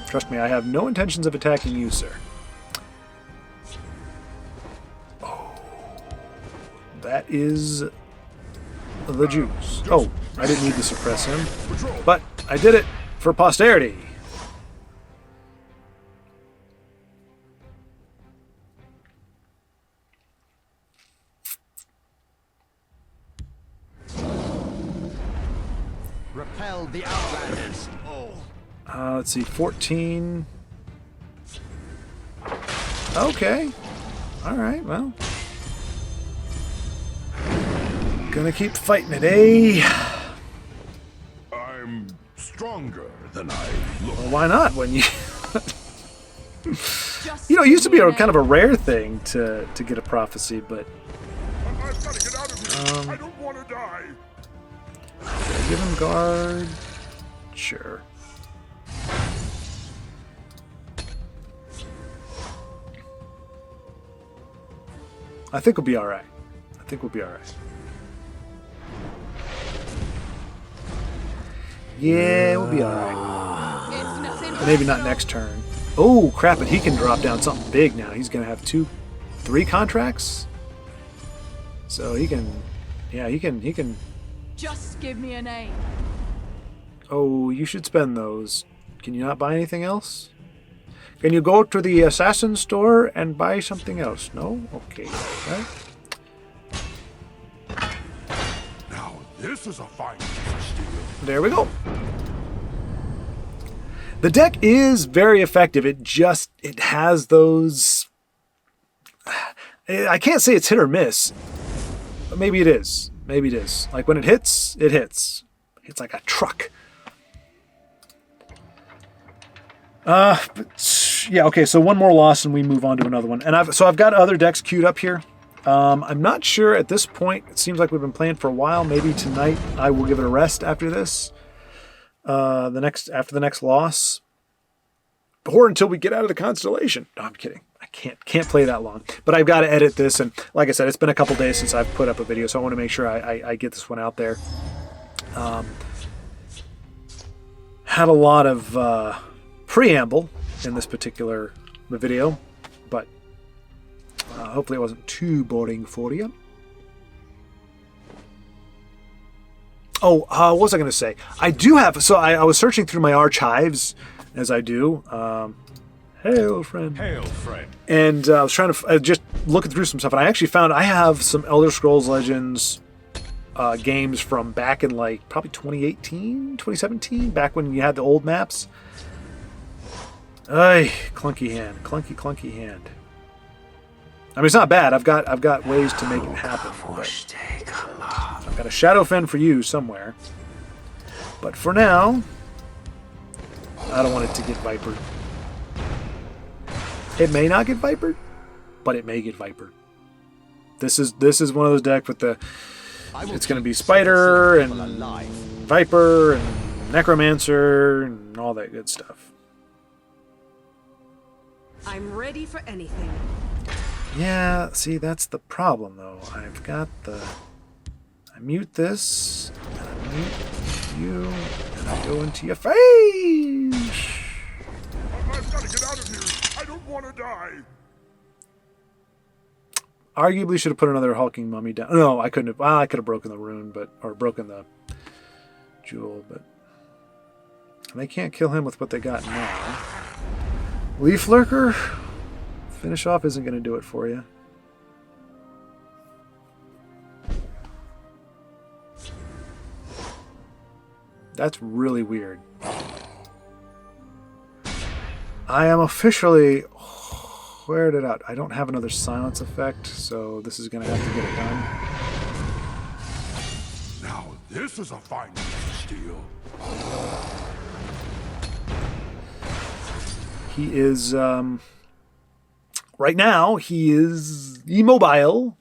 Trust me, I have no intentions of attacking you, sir. Oh. That is the Jews. Oh, I didn't need to suppress him, but I did it for posterity. Repel the Outlanders. Let's see, 14. Okay. All right, well. Gonna keep fighting it, eh? I'm stronger than I look. Well, why not when you... You know, it used to be a kind of a rare thing to get a prophecy, but... I've got to get out of here. I don't want to die. Should I give him guard? Sure. I think we'll be alright. I think we'll be alright. Yeah, we'll be alright. Maybe not next turn. Oh, crap it. He can drop down something big now. He's going to have 3 contracts. So he can... Yeah, he can... Just give me a name. Oh, you should spend those. Can you not buy anything else? Can you go to the assassin store and buy something else? No? Okay. Right. Now, this is a fine piece of steel. There we go. The deck is very effective. It has those... I can't say it's hit or miss. But maybe it is. Maybe it is. Like when it hits, it hits. It's like a truck. But yeah, okay, so one more loss and we move on to another one. And I've got other decks queued up here. I'm not sure at this point. It seems like we've been playing for a while. Maybe tonight I will give it a rest after this. After the next loss. Or until we get out of the constellation. No, I'm kidding. I can't play that long. But I've got to edit this, and like I said, it's been a couple days since I've put up a video, so I want to make sure I get this one out there. Had a lot of preamble in this particular video, but Hopefully it wasn't too boring for you. Oh, what was I going to say? I do have... So I was searching through my archives, as I do. Hail, friend. Hail, friend. And I was trying to... just looking through some stuff, and I actually found I have some Elder Scrolls Legends games from back in, like, probably 2018, 2017, back when you had the old maps. Ay, clunky hand. Clunky hand. I mean, it's not bad. I've got ways to make it happen. But I've got a Shadowfen for you somewhere. But for now, I don't want it to get vipered. It may not get vipered, but it may get vipered. This is one of those decks with the... It's going to be Spider and Viper and Necromancer and all that good stuff. I'm ready for anything. Yeah, see, that's the problem, though. I've got the... I mute this, and I mute you, and I go into your face! I've got to get out of here. I don't want to die. Arguably should have put another hulking mummy down. No, I couldn't have. Well, I could have broken the rune, or broken the jewel, but they can't kill him with what they got now. Leaf Lurker, finish off isn't going to do it for you. That's really weird. I am officially weared it out. I don't have another silence effect, so this is going to have to get it done. Now this is a fine piece of steel. He is, right now, he is immobile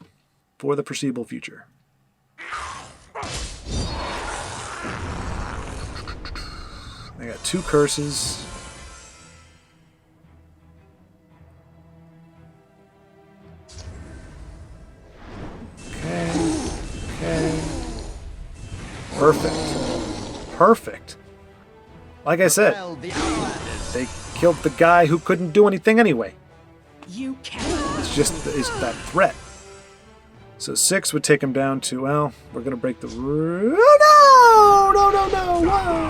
for the foreseeable future. I got 2 curses. Okay. Perfect. Like I said, they killed the guy who couldn't do anything anyway. You can't. It's that threat. So 6 would take him down to, well, we're going to break the... Oh, no! Why?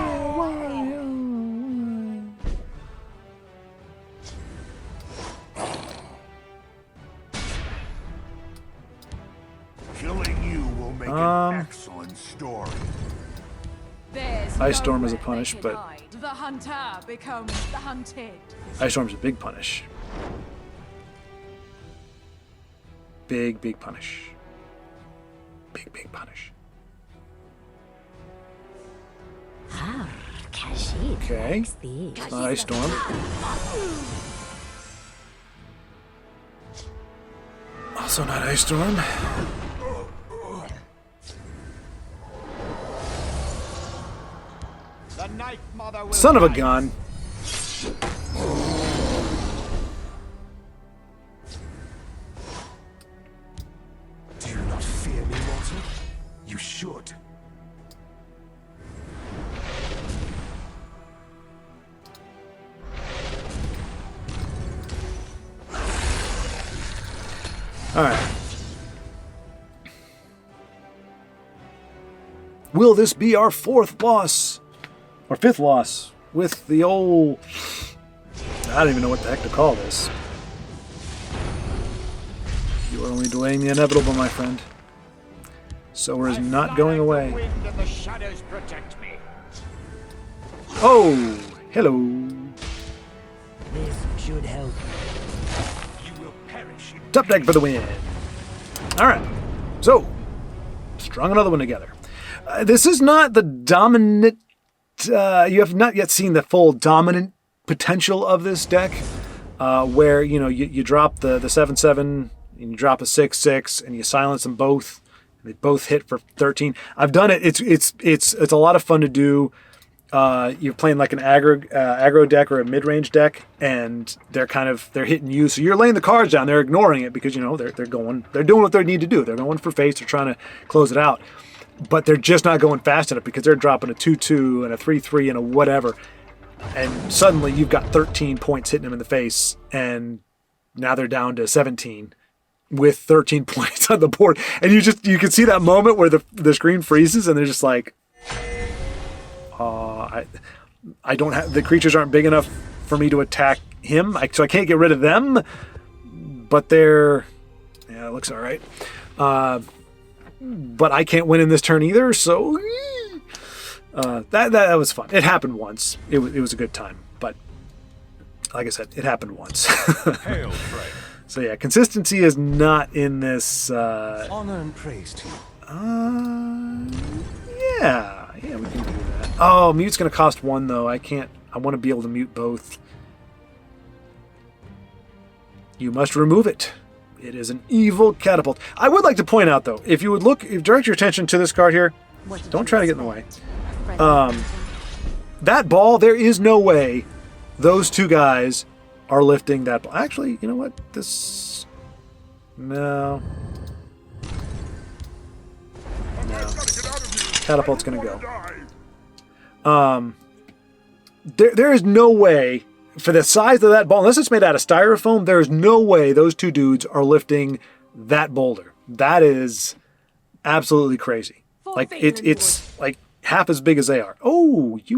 Killing you will make an excellent story. Ice Storm is a punish, but... The hunter becomes the hunted. Ice Storm's a big punish. Big punish. Big punish. Okay. It's not Ice Storm. Also not Ice Storm. Son of a gun. Do you not fear me, Walter? You should. All right. Will this be our 4th loss? Or 5th loss with the old... I don't even know what the heck to call this. You are only delaying the inevitable, my friend. Sower is not going away. Oh, hello. This should help. You will perish. Top deck for the win. All right. So, strung another one together. This is not the dominant... you have not yet seen the full dominant potential of this deck, where you drop the 7/7 and you drop a 6/6 and you silence them both. And they both hit for 13. I've done it. It's a lot of fun to do. You're playing like an aggro deck or a mid-range deck, and they're hitting you. So you're laying the cards down. They're ignoring it because they're doing what they need to do. They're going for face. They're trying to close it out. But they're just not going fast enough because they're dropping a 2/2 and a 3/3 and a whatever. And suddenly you've got 13 points hitting them in the face, and now they're down to 17. with 13 points on the board. And you can see that moment where the screen freezes and they're just like, I don't have, the creatures aren't big enough for me to attack him, so I can't get rid of them. But it looks all right. But I can't win in this turn either, so that was fun. It happened once. It was a good time, but like I said, it happened once. Hail, Frey. So yeah, consistency is not in this. Honor and praise to you. Yeah, we can do that. Oh, mute's gonna cost 1 though. I can't. I want to be able to mute both. You must remove it. It is an evil catapult. I would like to point out though, if you direct your attention to this card here, don't try to get in the way. That ball, there is no way those two guys are lifting that ball. Actually, you know what? No. Catapult's gonna go. There is no way, for the size of that ball, unless it's made out of styrofoam, there is no way those two dudes are lifting that boulder. That is absolutely crazy. Like it's like half as big as they are. Oh, I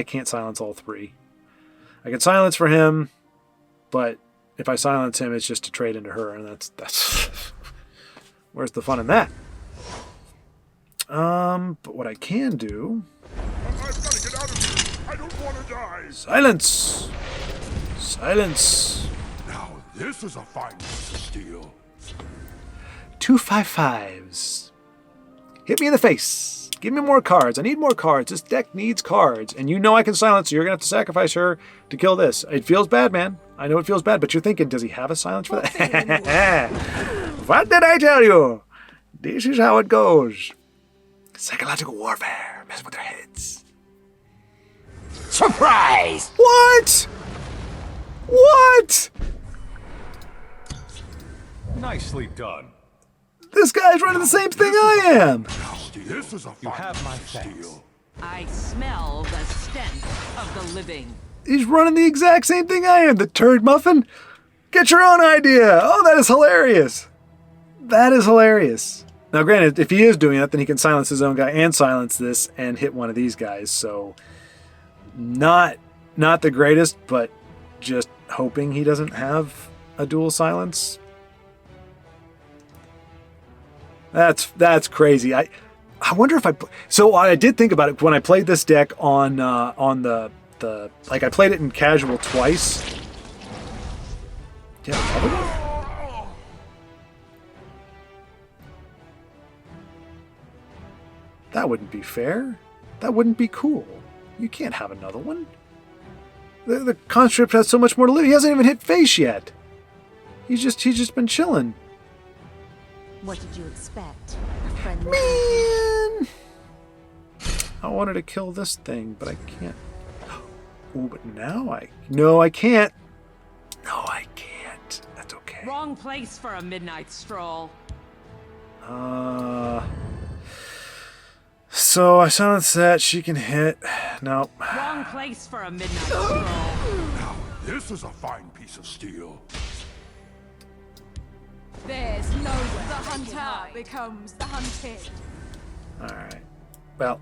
can't silence all three. I can silence for him, but if I silence him, it's just to trade into her, and that's where's the fun in that? But what I can do. I've got to get out of here. I don't want to die. Silence! Now, this is a fine piece of steel. 2 5/5s. Hit me in the face. Give me more cards. I need more cards. This deck needs cards. And you know I can silence, so you're going to have to sacrifice her to kill this. It feels bad, man. I know it feels bad, but you're thinking, does he have a silence for that? What did I tell you? This is how it goes. Psychological warfare. Mess with their heads. Surprise! What? Nicely done. This guy's running the same thing I am. This is a fine piece of steel. I smell the stench of the living. He's running the exact same thing I am, the turd muffin. Get your own idea. Oh, that is hilarious. Now, granted, if he is doing that, then he can silence his own guy and silence this and hit one of these guys. So, not the greatest, but just hoping he doesn't have a dual silence. That's crazy. I wonder if so I did think about it when I played this deck on the like I played it in casual twice. Yeah, another one? That wouldn't be fair. That wouldn't be cool. You can't have another one. The conscript has so much more to live. He hasn't even hit face yet. He's just been chilling. What did you expect? A friendly Man! I wanted to kill this thing, but I can't. Oh, but now No, I can't. No, I can't. That's okay. Wrong place for a midnight stroll. So I silence that. She can hit. No. Wrong place for a midnight stroll. Now, this is a fine piece of steel. There's nowhere. The hunter becomes the hunted. Alright. Well,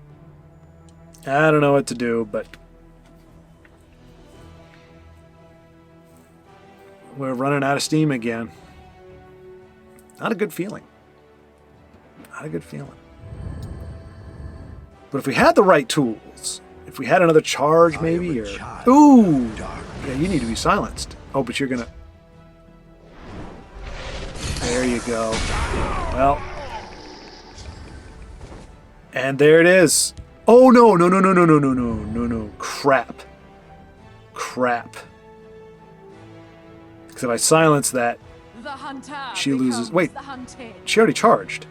I don't know what to do, but we're running out of steam again. Not a good feeling. But if we had the right tools, if we had another charge maybe, or... Ooh! Yeah, you need to be silenced. Oh, but you're gonna... There you go. Well. And there it is. Oh, no. Crap. Because if I silence that, The hunter she loses. becomes Wait, the hunted. she already charged.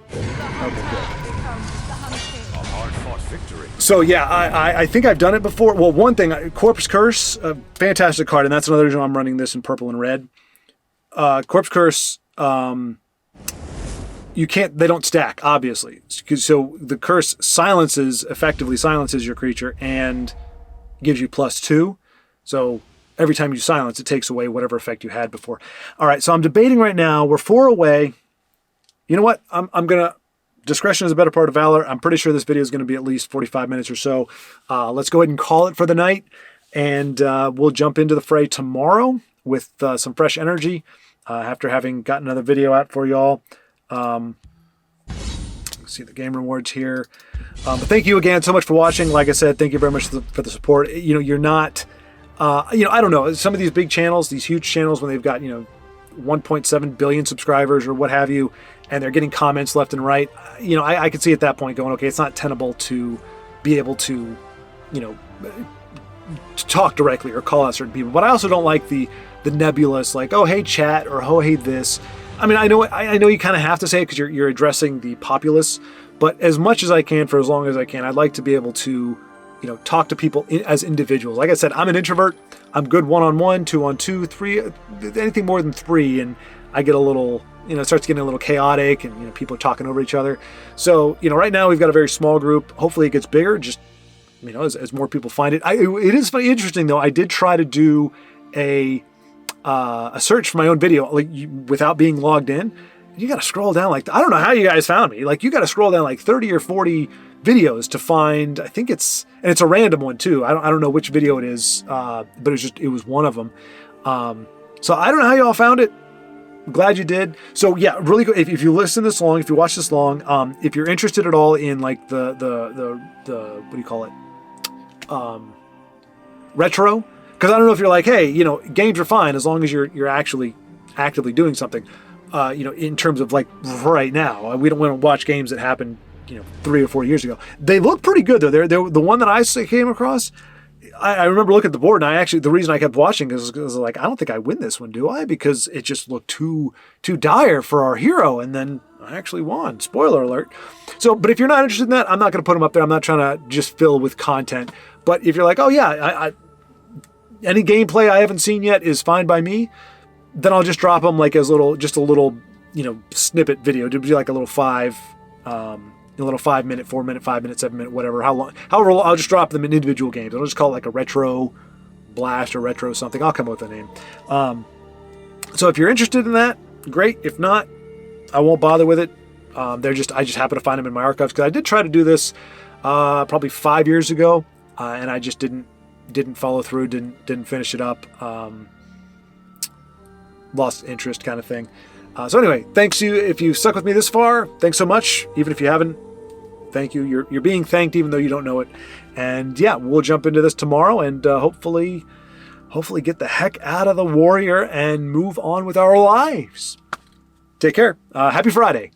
The hunter becomes the hunted. A hard-fought victory. So yeah, I think I've done it before. Well, one thing, Corpse Curse, a fantastic card, and that's another reason I'm running this in purple and red. Corpse Curse, you can't, they don't stack, obviously. So the curse effectively silences your creature and gives you +2. So every time you silence, it takes away whatever effect you had before. All right, so I'm debating right now. We're 4 away. You know what? I'm going to... Discretion is a better part of valor. I'm pretty sure this video is going to be at least 45 minutes or so. Let's go ahead and call it for the night. And we'll jump into the fray tomorrow with some fresh energy after having got another video out for y'all. See the game rewards here. But thank you again so much for watching. Like I said, thank you very much for the support. You know, you're not... I don't know. Some of these big channels, these huge channels, when they've got, 1.7 billion subscribers or what have you, and they're getting comments left and right, I could see at that point going, okay, it's not tenable to be able to, to talk directly or call out certain people. But I also don't like the nebulous, like, oh, hey, chat, or oh, hey, this. I mean, I know you kind of have to say it because you're addressing the populace, but as much as I can for as long as I can, I'd like to be able to, talk to people as individuals. Like I said, I'm an introvert. I'm good 1-on-1, 2-on-2, 3, anything more than 3, and I get a little, it starts getting a little chaotic, and people are talking over each other. So, right now we've got a very small group. Hopefully it gets bigger, just, as more people find it. It is funny, interesting though. I did try to do a search for my own video, without being logged in. You got to scroll down I don't know how you guys found me. You got to scroll down 30 or 40 videos to find, I think it's a random one too. I don't know which video it is, but it was one of them. So I don't know how y'all found it. I'm glad you did. So yeah, really good. If you listen this long, if you watch this long, if you're interested at all in the what do you call it? Retro. Because I don't know if you're like, hey, games are fine as long as you're actually actively doing something. In terms of right now, we don't want to watch games that happened 3 or 4 years ago. They look pretty good though. They're the one that I came across. I remember looking at the board, and the reason I kept watching is because I don't think I win this one, do I? Because it just looked too dire for our hero, and then I actually won. Spoiler alert. So, but if you're not interested in that, I'm not going to put them up there. I'm not trying to just fill with content. But if you're like, oh yeah, any gameplay I haven't seen yet is fine by me, then I'll just drop them as a little snippet video. To be a little 5 minute, 4 minute, 5 minute, 7 minute, whatever, however long, I'll just drop them in individual games. I'll just call it a retro blast or retro something. I'll come up with a name. So if you're interested in that, great. If not, I won't bother with it. I just happen to find them in my archives because I did try to do this probably 5 years ago, and I just didn't follow through, didn't finish it up. Lost interest kind of thing. So anyway, thanks you if you stuck with me this far. Thanks so much. Even if you haven't, thank you. You're being thanked even though you don't know it. And yeah, we'll jump into this tomorrow and hopefully get the heck out of the warrior and move on with our lives. Take care. Happy Friday.